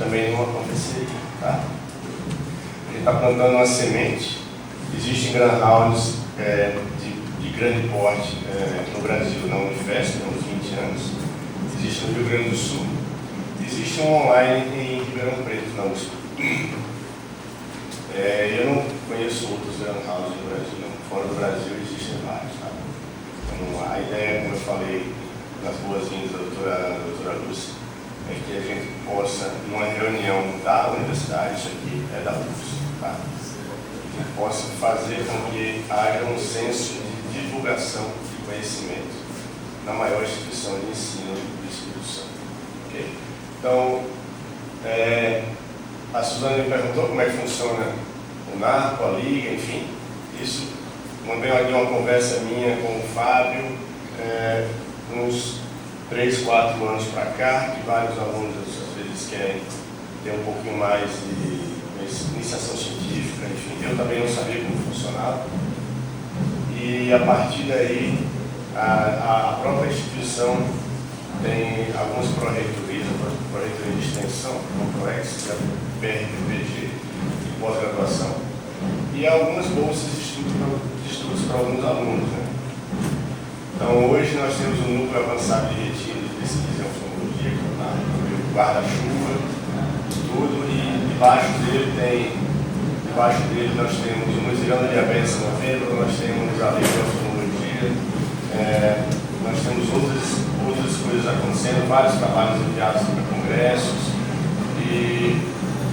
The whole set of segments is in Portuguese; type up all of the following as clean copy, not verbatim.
também não aconteceria, tá? A gente está plantando uma semente. Existem greenhouses de grande porte no Brasil, na Unifesp, há uns 20 anos. Existe no Rio Grande do Sul. Existe um online em Ribeirão Preto, na USP. Eu não conheço outros greenhouses no Brasil, não. Fora do Brasil existem vários, tá? Então, a ideia, como eu falei nas boas-vindas da doutora Lúcia, é que a gente possa, numa reunião da universidade, isso aqui é da UFS, tá? Que a gente possa fazer com que haja um senso de divulgação de conhecimento na maior instituição de ensino do Espírito Santo. Okay? Então, a Suzana me perguntou como é que funciona o NARCO, a Liga, enfim. Isso, mandei aqui uma conversa minha com o Fábio, uns 3, 4 anos para cá, que vários alunos às vezes querem ter um pouquinho mais de iniciação científica, enfim. Eu também não sabia como funcionava. E a partir daí, a própria instituição tem algumas pró-reitorias, a pró-reitoria de extensão, como o PROEX, a PRPG, de pós-graduação, e algumas bolsas de estudos para alguns alunos, né? Então, hoje nós temos um núcleo avançado de retiro de pesquisa em oftalmologia, que é o guarda-chuva, tudo, e debaixo dele nós temos o Museão da Diabetes em Novembro, nós temos a Liga de Oftalmologia, nós temos outras coisas acontecendo, vários trabalhos enviados para congressos, e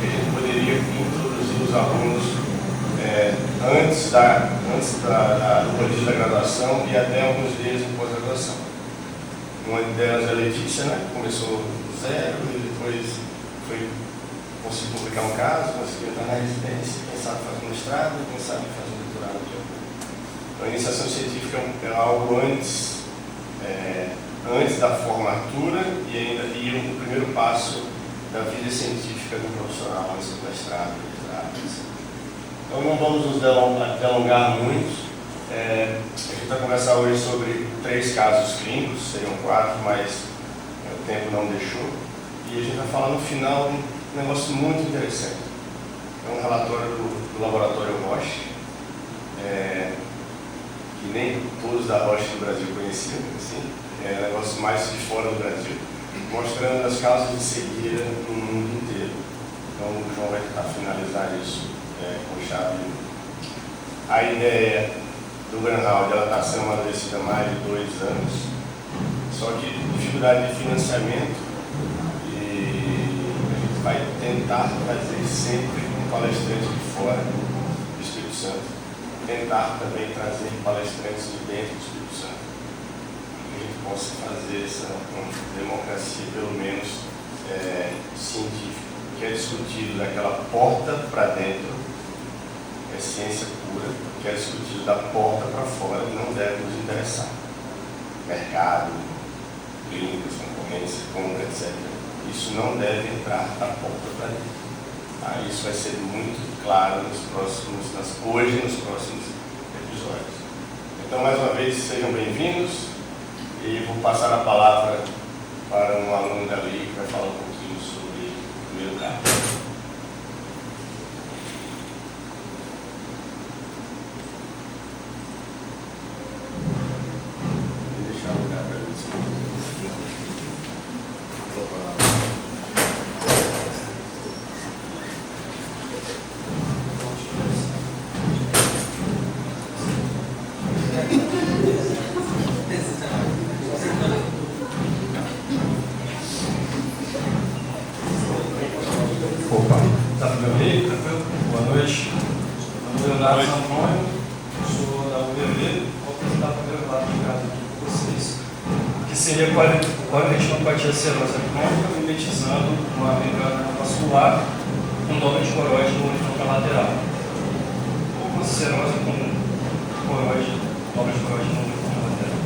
a gente poderia introduzir os alunos antes do colégio da graduação e até alguns deles em pós-graduação. Uma delas é a Letícia, né, que começou do zero e depois conseguiu publicar um caso, conseguiu entrar na residência, quem sabe fazer um mestrado, quem sabe fazer um doutorado. Então, a iniciação científica é algo antes da formatura e o primeiro passo da vida científica do profissional, antes do mestrado, doutorado, etc. Então não vamos nos delongar muito. A gente vai conversar hoje sobre 3 casos clínicos, seriam 4, mas o tempo não deixou. E a gente vai falar no final de um negócio muito interessante. É um relatório do laboratório Roche, que nem todos da Roche do Brasil conheciam, assim, é um negócio mais de fora do Brasil, mostrando as causas de cegueira no mundo inteiro. Então o João vai tentar finalizar isso com chave. A ideia do Greenhouse está sendo amadurecida há mais de 2 anos, só que dificuldade de financiamento, e a gente vai tentar trazer sempre um palestrante de fora do Espírito Santo, tentar também trazer palestrantes de dentro do Espírito Santo, para que a gente possa fazer essa democracia, pelo menos científica, que é discutido daquela porta para dentro, é ciência pura, que é discutido da porta para fora e não deve nos interessar. Mercado, clínicas, concorrência, compra, etc. Isso não deve entrar da porta para dentro. Isso vai ser muito claro nos próximos episódios. Então, mais uma vez, sejam bem-vindos e vou passar a palavra para um aluno dali que vai falar um pouquinho sobre o primeiro caso. Serosa crônica, mimetizando uma membrana vascular com dobra de coroide no horizontal lateral. Ou uma serose com coroide, dobra de coroide no horizontal lateral.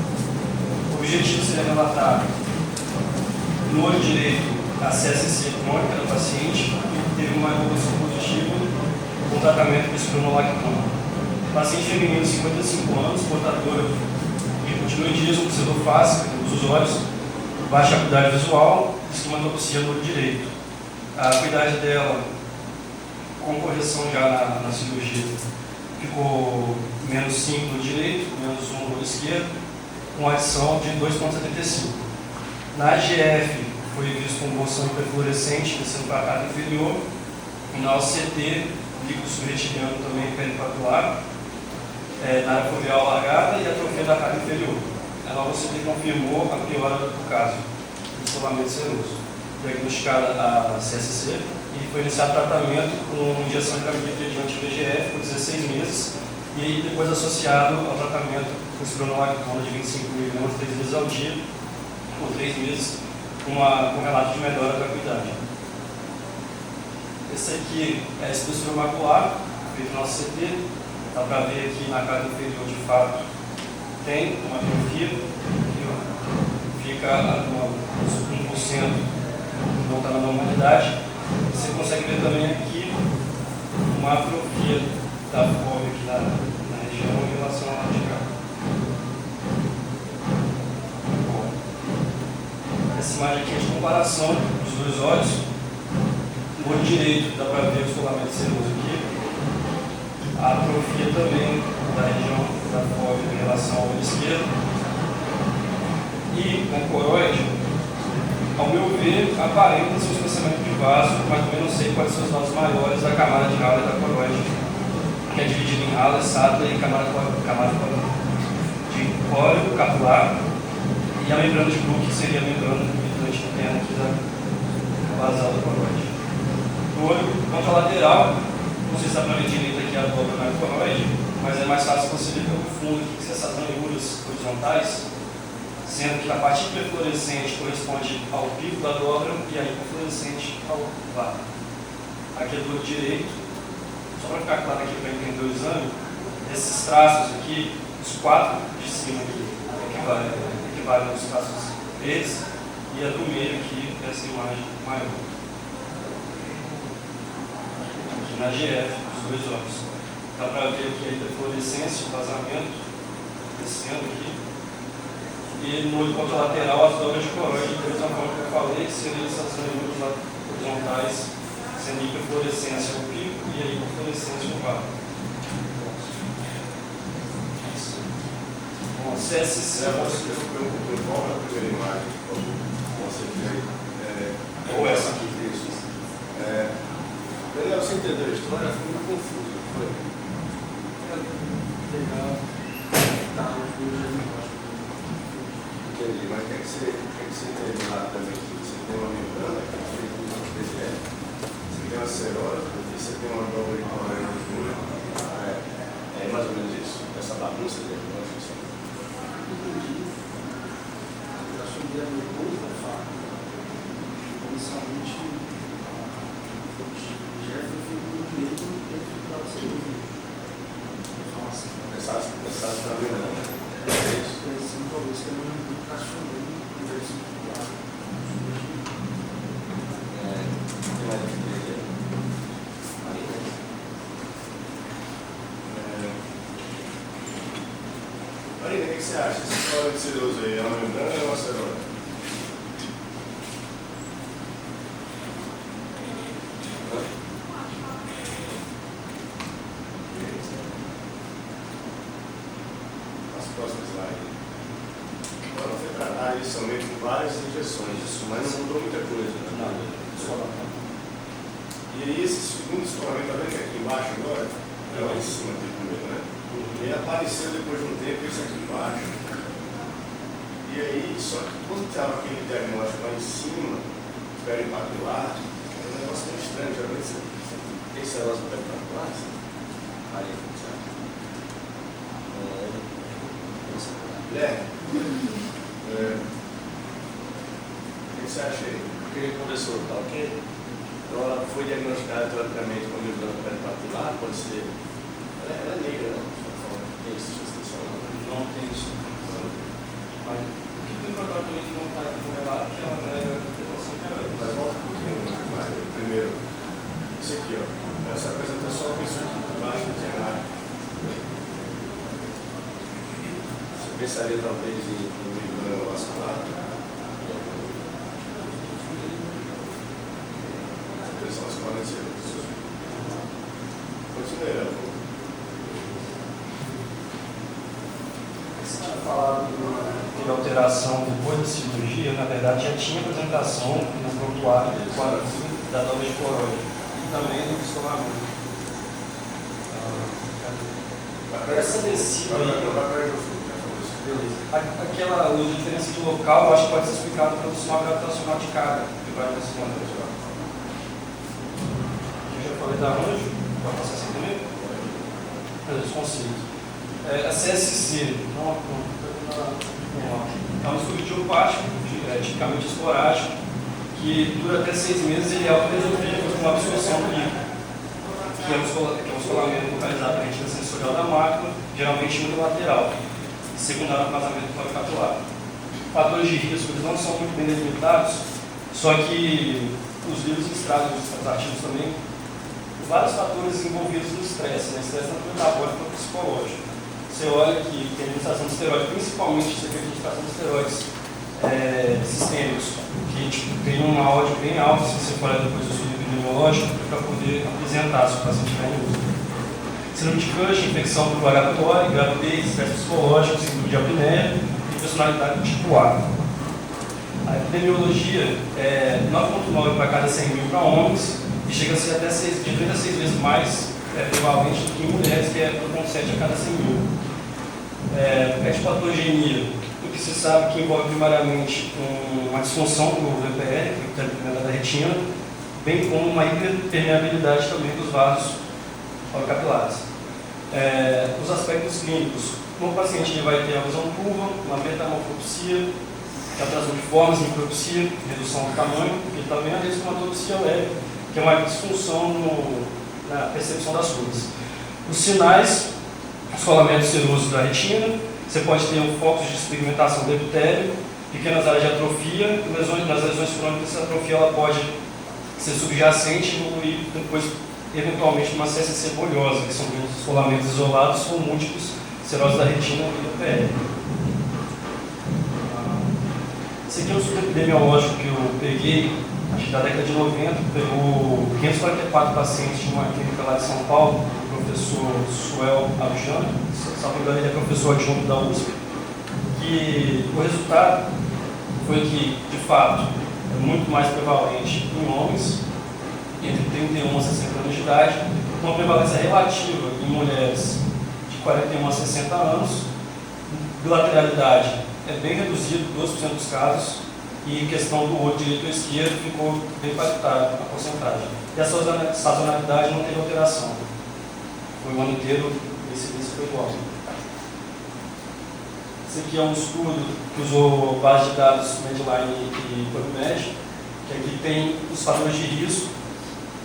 O objetivo seria relatar no olho direito a CSC crônica do paciente que teve uma evolução positiva com tratamento com espironolactona. Paciente feminino, 55 anos, portadora de hipotiroidismo, pseudofásica dos olhos, baixa acuidade visual, esquematopsia no olho direito. A acuidade dela, com correção já na cirurgia, ficou menos 5 no direito, menos 1 no esquerdo, com adição de 2,75. Na GF foi visto um bolsão hiperfluorescente descendo para a carga inferior, e na OCT, líquido subretiniano também peripapilar, na área foveal alargada e atrofia da carga inferior. A OCT confirmou a piora do caso, do descolamento seroso. Diagnosticada a CSC e foi iniciado tratamento com injeção de camilífero de anti-VEGF por 16 meses e depois associado ao tratamento com espironolactona de 25 mg 3 vezes ao dia por 3 meses com relato de melhora da acuidade. Esse aqui é a espessura macular, feito no OCT. Dá para ver aqui na carga inferior de fato tem uma atrofia, fica a 1%, não está na normalidade. Você consegue ver também aqui uma atrofia da fóvea aqui na região em relação à radical. Essa imagem aqui é de comparação dos dois olhos. No olho direito dá para ver o descolamento seroso aqui. A atrofia também da região da fóvea em relação ao olho esquerdo. E na coroide, ao meu ver, aparenta ser um espaçamento de vaso, mas também não sei quais são os lados maiores da camada de Haller da coroide, que é dividida em Haller, Sattler e camada de córeo capilar, e a membrana de Bruch, que seria a membrana limitante interna aqui da basal da coroide. O olho contralateral, não sei se dá para ver direito aqui a dobra na coroide, mas é mais fácil você ver pelo fundo aqui, que essas ranhuras horizontais, sendo que a parte hiperfluorescente corresponde ao pico da dobra e a hiperfluorescente ao VAR. Aqui é do olho direito, só para ficar claro aqui para entender o exame, esses traços aqui, os 4 de cima aqui, equivalem aos traços verdes, e a do meio aqui, essa imagem maior. Aqui na GF, os dois olhos. Dá para ver aqui a hiperfluorescência, o vazamento, descendo aqui. E no olho contralateral, as dobras de coroide, da mesma forma que eu falei, seriam essas ranhuras horizontais, sendo hiperfluorescência o pico e a hiperfluorescência o VAR. Bom, CSC. Você perguntou qual é a primeira imagem que você fez? Ou essa aqui. Isso. Daniel, você entendeu a história? Foi muito confuso, não foi? Legal. Tá, Entendi, mas o que você entende lá também? Você tem uma membrana que é feita com VEGF, você tem uma cerose, você tem uma dobra de coroide. É mais ou menos isso? Essa bagunça de diagnóstico? entendi. Eu assumi a minha coisa, fato. Inicialmente, já foi feito no direito dentro da cirurgia. Pensasse na membrana. É isso? Pensando talvez que eu não encaixonei em vez de Tem mais de Marina, o que você acha? Essa história de seroso aí é uma membrana ou uma cerose? Próximo slide. Agora foi tratar inicialmente com várias injeções, isso, mas não mudou muita coisa. Né? Nada. E aí esse segundo escolamento, tá vendo que aqui embaixo agora? É lá em cima aqui primeiro, né? E aí apareceu depois de um tempo isso aqui embaixo. E aí, só que quando estava aquele diagnóstico lá em cima, peripapilar, é um negócio meio estranho, geralmente você tem cerose peripapilar? Aí, sabe? Guilherme, o que você acha aí? O que professor, tá ok? Então ela foi diagnosticada teoricamente com membrana peripapilar, pode ser. Ela é negra, né? Tem isso, Não tem isso. Mas o que tem provavelmente não está correlato é que ela nega a depressão periódica. Mas volta um pouquinho mais. Primeiro, isso aqui, ó. Essa apresentação com isso aqui por baixo do cenário. Você pensaria talvez em membrana vascular? pressão esclarecida. Continue. Você tinha falado que teve alteração depois da cirurgia, na verdade já tinha apresentação no prontuário da dobra de coroide e também do isolamento. Essa descida aí, aquela diferença de local, eu acho que pode ser explicado pelo sinal gravitacional de carga que vai aproximando. Eu já falei da onde? Pode passar assim comigo? Os conceitos. A CSC é um estudo idiopático, tipicamente esporádico, que dura até 6 meses e é autorresolvível com absorção do líquido, que é um escolamento localizado na retina sensorial da mácula, geralmente unilateral, secundário ao vazamento coricapular. Fatores de risco eles não são muito bem delimitados, só que os livros trazem os artigos também vários fatores envolvidos no estresse, estresse tanto metabólico quanto psicológico. Você olha que tem a administração de esteroides, principalmente se a administração de esteroides sistêmicos, que tem um áudio bem alto, se você for olhar depois do estudo epidemiológico, para poder apresentar se o paciente tiver em uso. Síndrome de Cushing, infecção por H. pylori, gravidez, estresse psicológico, síndrome de apneia e personalidade tipo A. A epidemiologia é 9,9 para cada 100 mil para homens e chega a ser até de 36 vezes mais prevalente do que em mulheres, que é 1,7 a cada 100 mil. Etiopatogenia, o que se sabe que envolve primariamente uma disfunção do VPR, que é o da retina, bem como uma hiperpermeabilidade também dos vasos capilares. Os aspectos clínicos, o paciente vai ter a visão curva, uma metamorfopsia, alteração de formas, micropsia, redução do tamanho, e também a descromatopsia leve, que é uma disfunção na percepção das cores. Os sinais, escolamento seroso da retina, você pode ter um foco de despigmentação do epitélio, pequenas áreas de atrofia, nas lesões crônicas essa atrofia ela pode ser subjacente e evoluir depois, eventualmente, uma CSC bolhosa, que são escolamentos isolados ou múltiplos serose da retina e do PL. Esse aqui é um estudo epidemiológico que eu peguei, acho que da década de 90, pegou 544 pacientes de uma clínica lá de São Paulo, o professor Suel Alexandre, salvo engano ele é professor adjunto da USP, que o resultado foi que, de fato, é muito mais prevalente em homens, entre 31 a 60 anos de idade, uma prevalência relativa em mulheres de 41 a 60 anos, bilateralidade é bem reduzido, 12% dos casos, e questão do olho direito ou esquerdo ficou bem impactado a porcentagem. E a sazonalidade não teve alteração. Foi o ano inteiro, esse foi igual. Esse aqui é um estudo que usou base de dados Medline e PubMed, que aqui tem os fatores de risco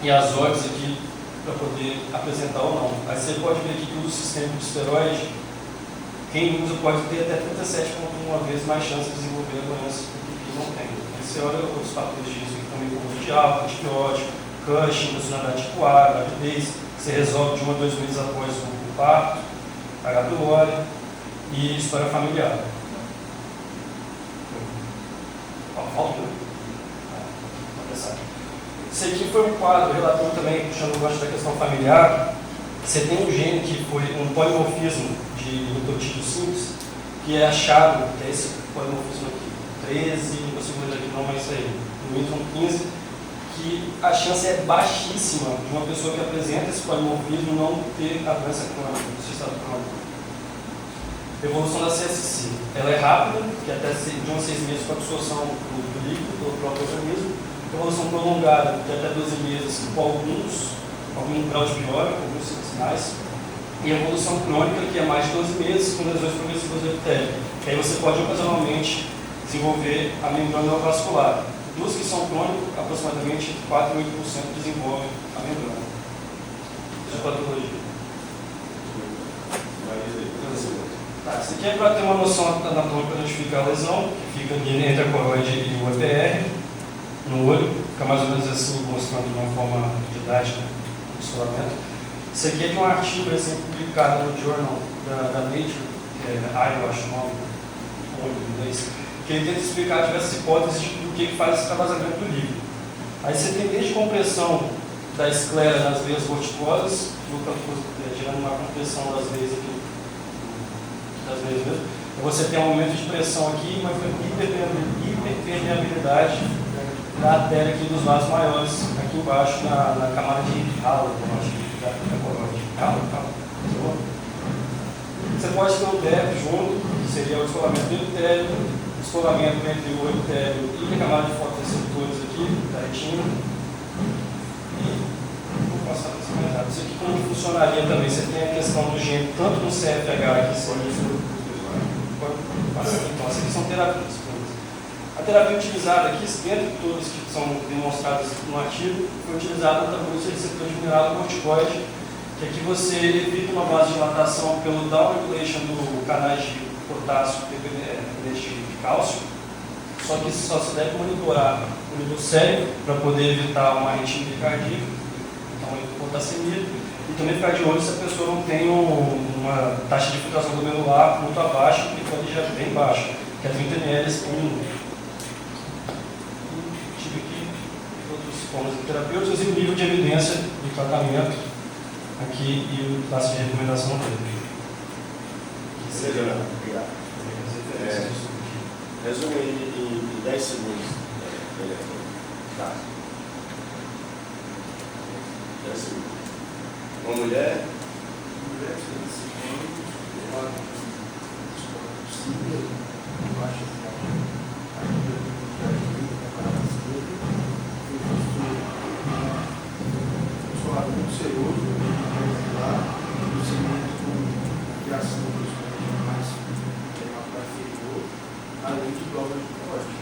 e as odds aqui para poder apresentar ou não. Aí você pode ver aqui que o sistema de esteroide, quem usa pode ter até 37,1 vezes mais chance de desenvolver a doença do que não tem. Aí você olha outros fatores de risco que também como de álcool, antibiótico, Cushing, personalidade tipo A, gravidez, que você resolve de 1 a 2 meses após o parto, H. pylori e história familiar. Falta, né? Esse aqui foi um quadro relatando também, puxando o gancho da questão familiar. Você tem um gene que foi um polimorfismo de nucleotídeo simples, que é achado, que é esse polimorfismo aqui, 13, não consigo ler aqui não, mas isso aí, no intron 15, que a chance é baixíssima de uma pessoa que apresenta esse polimorfismo não ter a doença crônica, o estado crônico. Evolução da CSC, ela é rápida, que até de 1 a 6 meses com a absorção do líquido pelo próprio organismo. Evolução prolongada, de até 12 meses, com algum grau de piora, com alguns sinais. E evolução crônica, que é mais de 12 meses, com lesões progressivas do epitélio. Que aí você pode ocasionalmente desenvolver a membrana neovascular. Dos que são crônicos, aproximadamente 4 a 8% desenvolvem a membrana. Isso é patologia. Tá, isso aqui é para ter uma noção anatômica para identificar a lesão, que fica entre a coroide e o EPR, no olho, fica mais ou menos assim, mostrando de uma forma didática o isolamento. Isso aqui é de um artigo publicado no Journal da Nature, que é eu acho o nome, em inglês, que ele tenta explicar diversas hipóteses do que faz esse extravasamento do líquido. Aí você tem desde compressão da esclera nas veias vorticosas, gerando uma compressão das veias aqui, das veias mesmo. Você tem um aumento de pressão aqui, uma hiperpermeabilidade da artéria aqui dos vasos maiores, aqui embaixo na camada de halo, da coroide. Você pode ter o DEP junto, que seria o descolamento do epitélio, descolamento entre o epitélio e a camada de fotoreceptores aqui, da retina. E vou passar para esse mais rápido. Isso aqui como funcionaria também? Você tem a questão do gene, tanto no CFH aqui, então, essas aqui são terapias. A terapia utilizada aqui, dentro de todas que são demonstradas no artigo, foi utilizada o antagonista receptor de mineral corticoide, que aqui você evita uma vasodilatação pelo down-regulation do canais de potássio e de cálcio, só que só se deve monitorar o nível cérebro para poder evitar uma arritmia cardíaca, então hipotassemia, e também ficar de olho se a pessoa não tem uma taxa de filtração glomerular muito abaixo, que pode já bem baixa, que é 30 ml por minuto. Tive aqui outros formas de terapia, e o nível de evidência do tratamento aqui e o taxa de recomendação dele. Obrigado. Resume em 10 segundos. Tá. 10 segundos. Uma mulher. Mulher de 25 anos, ela possível, baixa de suave muito seroso, no segmento com criação dos mais inferior, além de dobra de corte.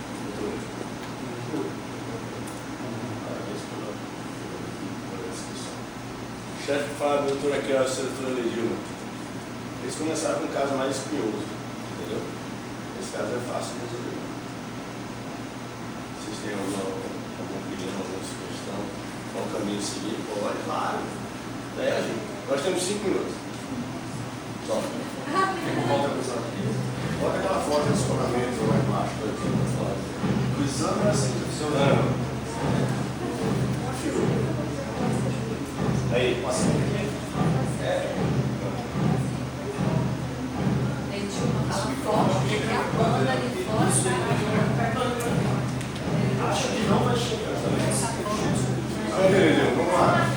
O chefe fala, doutor, aqui é a doutora Legilma. Eles começaram com um caso mais espinhoso, entendeu? Esse caso é fácil de resolver. Vocês têm algum pedido, alguma sugestão? Qual o caminho a seguir? Pode, claro. Nós temos 5 minutos. Só. Bota aquela foto de escolamento lá embaixo. O exame é assim, funcionando. Aí, passa aqui. Acho que não vai chegar. Vamos lá.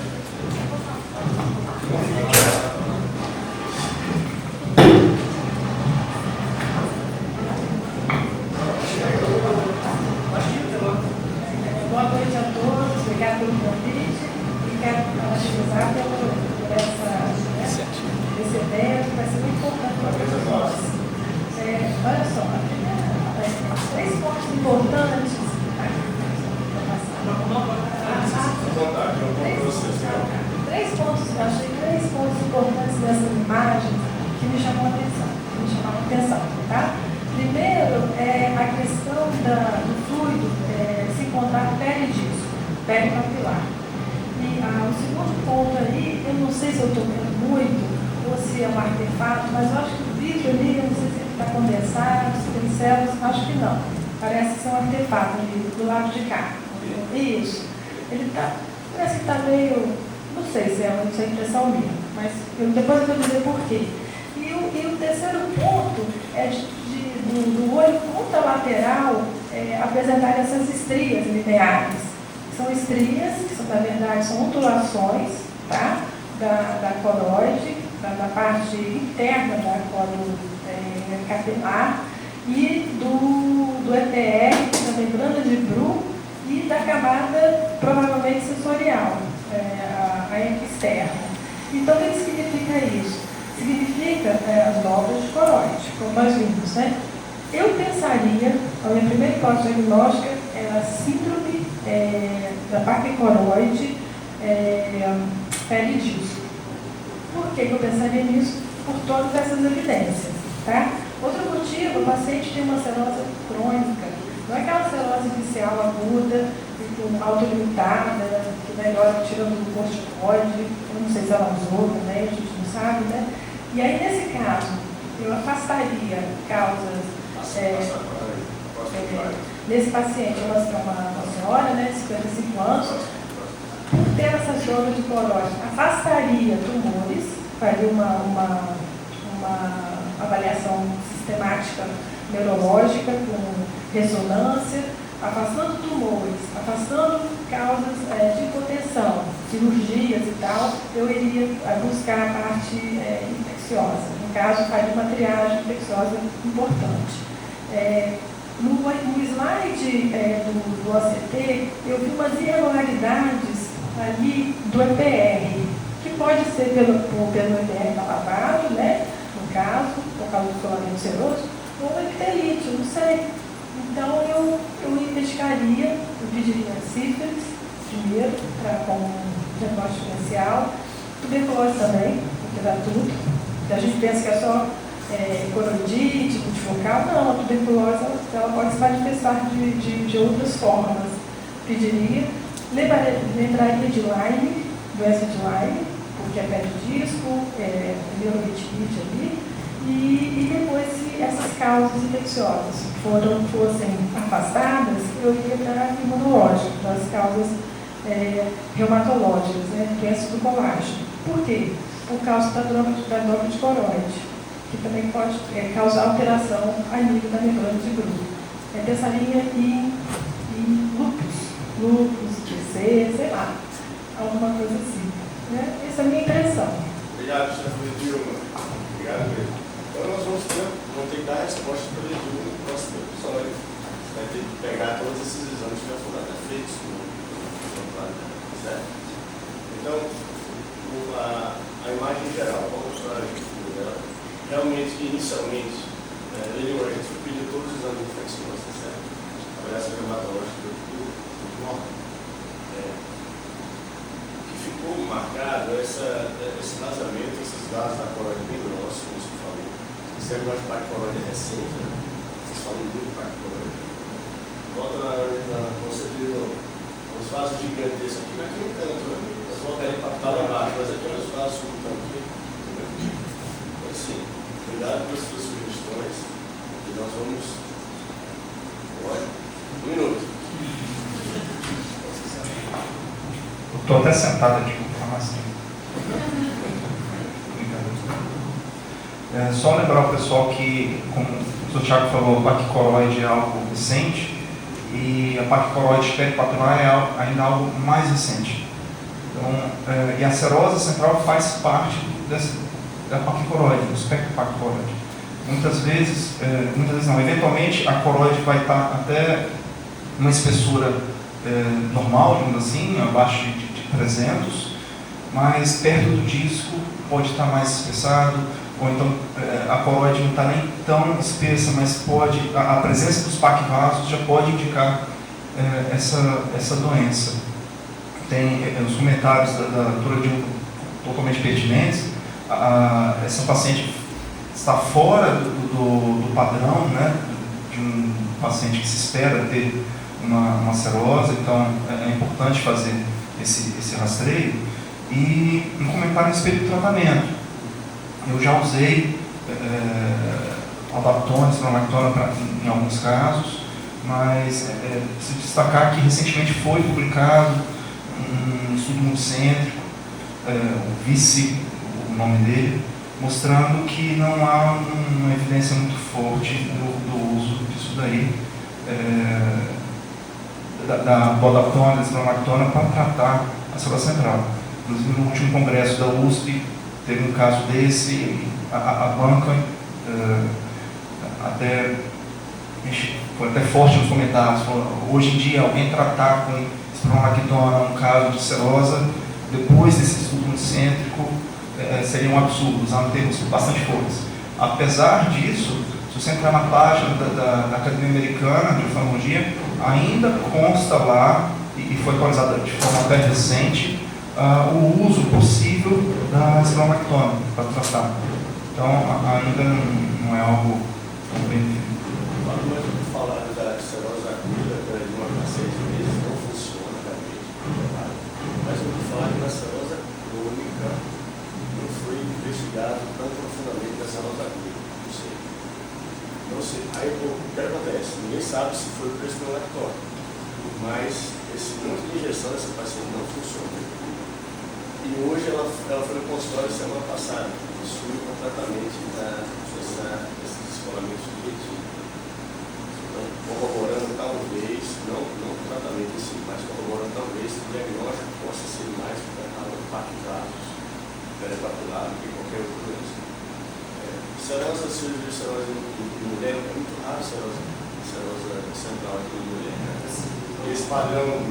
Boa noite a todos, obrigado pelo convite e quero parabenizar por esse evento, que vai ser muito importante para todos nós. Olha só, três pontos importantes. Três pontos, eu achei três pontos importantes dessas imagens que me chamaram a atenção, tá? Primeiro, a questão do fluido se encontrar pele disco, pele capilar. E o segundo ponto aí, eu não sei se eu estou vendo muito, ou se é um artefato, mas eu acho que o vidro ali, eu não sei se ele está condensado, se tem células, acho que não. Parece ser um artefato ali, do lado de cá. Isso. Ele está, parece que está meio, não sei se é uma impressão minha, mas depois eu vou dizer por quê. E o terceiro ponto é do olho contralateral apresentar essas estrias lineares. São estrias, que são, na verdade, são ondulações, tá? da coroide, da parte interna da coroide capilar e do EPR, da membrana de Bru, e da camada provavelmente sensorial, a externa. Então, o que significa isso? Significa as dobras de coroide, como nós vimos, né? Eu pensaria, a minha primeira hipótese diagnóstica é a síndrome da parquicoroide pele disco. Por que eu pensaria nisso? Por todas essas evidências, tá? Outro motivo, o paciente tem uma celulose crônica, não é aquela celulose inicial aguda, autolimitada, que melhora tirando o corticoide, eu não sei se ela usou também, a gente não sabe, né? E aí, nesse caso, eu afastaria causas... nesse paciente, uma senhora, né, de 55 anos, por ter essa zona de cloróide, afastaria tumores, faria uma avaliação sistemática neurológica com ressonância, afastando tumores, afastando causas de hipotensão, cirurgias e tal, eu iria buscar a parte infecciosa. No caso, faria uma triagem infecciosa importante. No slide do OCT, eu vi umas irregularidades ali do EPR, que pode ser pelo EPR lavado, né, no caso, por causa do filamento seroso, ou epitelite, eu não sei. Então, eu investigaria, eu pediria sífilis primeiro, com diagnóstico inicial, tuberculose também, porque dá tudo. A gente pensa que é só coroidite, multifocal, não, a tuberculose ela pode se manifestar de outras formas. Pediria, lembraria de Lyme, doença de Lyme, porque é pé de disco, neuroretinite ali, e depois, se essas causas infecciosas fossem afastadas, eu ia para imunológico, para as causas reumatológicas, né, doença do colágeno. Por quê? Por causa da droga de coroide, que também pode causar alteração a nível da membrana de grupo. Pensaria em lúpus, QC, sei lá, alguma coisa assim. Né? Essa é a minha impressão. Obrigado, chefe Dilma. Obrigado mesmo. Então nós vamos ter que dar a resposta para o Dilma no próximo episódio. Você vai ter que pegar todos esses exames que já foram feitos no plano, certo? Então, a imagem geral, vamos para a estrutura dela. Realmente, inicialmente, ele hoje pediu todos os exames de infecções, certo? Avaliação reumatológica do normal. O que ficou marcado é esse vazamento, esses dados da coroide bem grossos, como você falou. Esse negócio de parque coroide é recente, né? Vocês falam muito de parque coroide. Volta na conceito, os vasos gigantes desse aqui, mas aqui não tanto, né? Nós voltaremos para lá embaixo, mas aqui nós vasos não tanto aqui. Então, assim, cuidado com as suas sugestões, e nós vamos. Olha, 1 minuto. Estou até sentado aqui com informação. Só lembrar ao pessoal que, como o Sr. Thiago falou, o parque coroide é algo recente e a parque coroide peripapilar é ainda algo mais recente. Então, e a serose central faz parte da parque coroide, do espectro parque coroide. Muitas vezes não, eventualmente a coroide vai estar até uma espessura normal, digamos assim, abaixo de 300, mas perto do disco pode estar mais espessado, ou então a coroide não está nem tão espessa, mas a presença dos paquivasos já pode indicar essa doença. Tem os comentários da doutora Dilma totalmente pertinentes. Essa paciente está fora do padrão, né, de um paciente que se espera ter uma serose, então é importante fazer esse rastreio. E um comentário a respeito do tratamento. Eu já usei aldactona, spironolactona em alguns casos, mas se destacar que recentemente foi publicado um estudo multicêntrico, o VICE, o nome dele, mostrando que não há uma evidência muito forte do uso disso daí, da aldactona, da spironolactona, para tratar a célula central. Inclusive, no último congresso da USP, teve um caso desse, a banca foi até forte nos comentários, falou, hoje em dia alguém tratar com spironolactona um caso de serosa, depois desse estudo multicêntrico, seria um absurdo, usando termos bastante fortes. Apesar disso, se você entrar na página da Academia Americana de Oftalmologia, ainda consta lá, e foi atualizada de forma até recente, o uso possível da spironolactona para tratar. Então, ainda não é algo bem definido. Quando falar da serose aguda de uma para 6 meses, não funciona realmente, mas eu vou falar que na serose crônica não foi investigado tão profundamente da serose aguda. Não sei. Aí o que acontece? Ninguém sabe se foi por esse lactório, mas esse monte de injeção dessa paciente não funciona. E hoje ela foi no consultório semana passada, possui um tratamento desse descolamento de retina. Então, corroborando talvez, não o tratamento em si, mas corroborando talvez que o diagnóstico possa ser mais para paquilados, peripapilar, do que qualquer outra doença. Cirrose, cirurgia de cirrose em mulher é muito raro, cirrose central aqui em mulher. Esse padrão,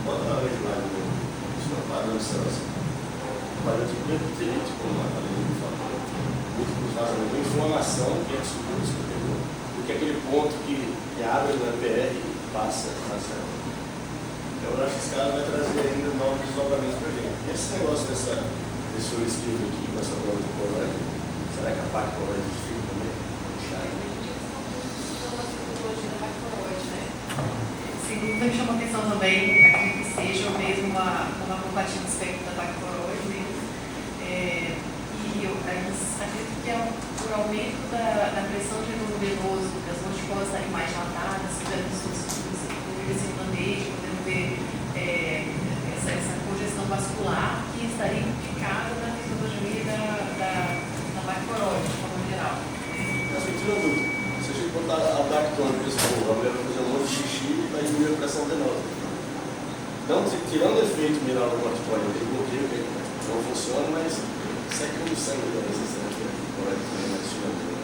bota na regular, isso é um padrão de cirrose. O padrão de epitelite, como a Thalene falou, múltiplos vazamentos, inflamação que é subir porque é aquele ponto que abre na PR e passa na cirrose. Então, eu acho que esse cara vai trazer ainda novos desdobramentos para a gente. Esse negócio desse esquivo aqui, com essa bola de colônia, será que a parte colônia justifica também? Segundo, me chamou a atenção também aqui que seja mesmo uma compatível espectro da bacterose, né? E eu acredito que é por aumento da pressão de retorno venoso, das monticolas estarem mais dilatadas, podendo ver esse manejo, podendo ver essa congestão vascular que estaria implicada na fisiologia da bacterose, de forma geral. Mas me tira uma dúvida. Se a gente botar a bactônica, a mulher vai fazer um monte de xixi e vai diminuir a pressão venosa. Não, tirando o efeito mineral do corticóide, tem bloqueio que não funciona, mas seca no sangue da resistência que pode ter mais estimulante.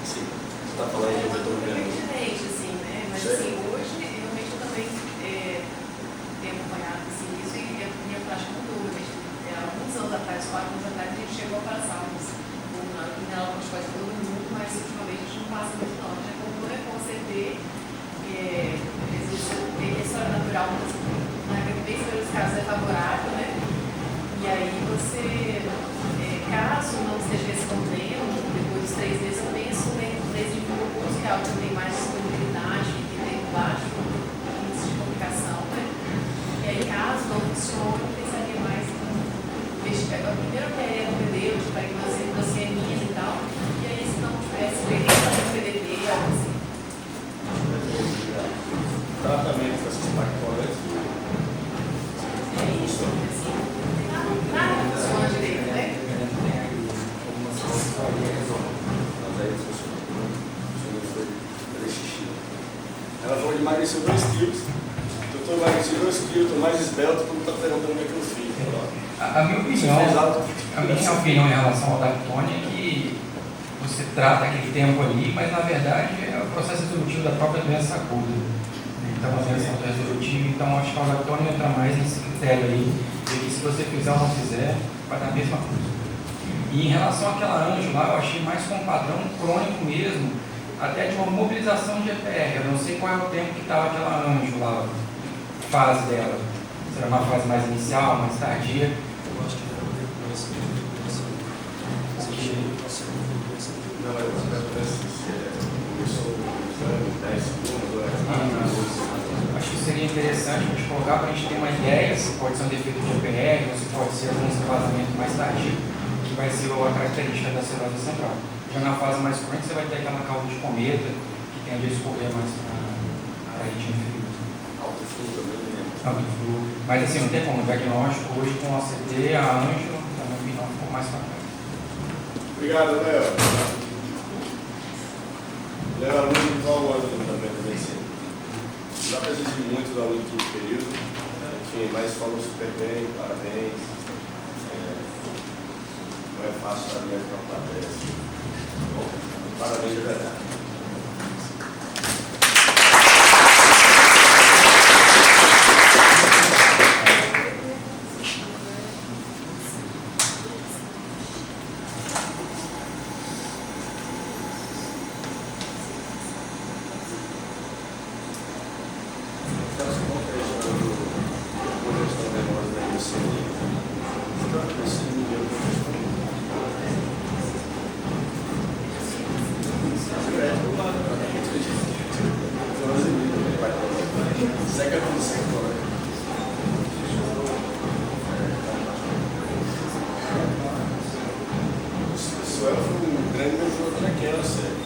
Sim, você está falando de retorno venoso. Diferente, assim, né? Mas assim, hoje, realmente eu também tenho acompanhado assim, isso e a minha prática mudou. Há alguns anos atrás, 4 anos atrás, a gente chegou a passar o mineral corticóide todo mundo, mas ultimamente a gente não passa muito não. Já comprou é conceber, tem história natural, mas na grande maioria dos casos é favorável, né? E aí você, caso não esteja respondendo, depois dos 3 meses, eu penso em de glucose, que é algo que tem mais disponibilidade, que tem baixo índice de complicação, né? E aí, caso não funcione, eu pensaria mais primeiro que é propedêutico, para hipoglicemia e tal, e aí se não tivesse PDT, algo assim. Tratamento dessas bactérias. É isso, assim. Nada funciona direito, né? Mas aí funcionou. Foi xixi. Ela falou de emagrecer 2 quilos. Doutor, emagreci 2 quilos, estou mais esbelto, todo mundo está perguntando o que é que eu fiz. A minha opinião em relação ao Dactone é que você trata aquele tempo ali, mas na verdade é o processo resolutivo da própria doença aguda. Então, a doença resolutiva, então acho que o Dactone entra mais nesse critério aí, de que se você fizer ou não fizer, vai dar a mesma coisa. E em relação àquela anjo lá, eu achei mais com um padrão crônico mesmo, até de uma mobilização de EPR. Eu não sei qual é o tempo que estava aquela anjo lá, fase dela. Se era uma fase mais inicial, mais tardia. Eu acho que era depois que Não, eu começou 10 segundos, Acho que seria interessante a gente colocar para a gente ter uma ideia se pode ser um defeito de EPR ou se pode ser algum vazamento mais tardio, que vai ser a característica da cirrose central. Já na fase mais crônica você vai ter aquela cauda de cometa que tende a escorrer mais para a retina inferior. alto fluido também, né? Mas assim, não tem como, o diagnóstico hoje com a CT, a anjo, na minha opinião, ficou mais fácil. Obrigado, Léo. Léo é aluno de qual ano também da medicina? Não dá para exigir muito do aluno de quinto período, enfim, mas falou super bem, parabéns. Não é fácil estar mesmo com a plateia. Bom, parabéns de verdade. Isso foi um grande meu jogo naquela série.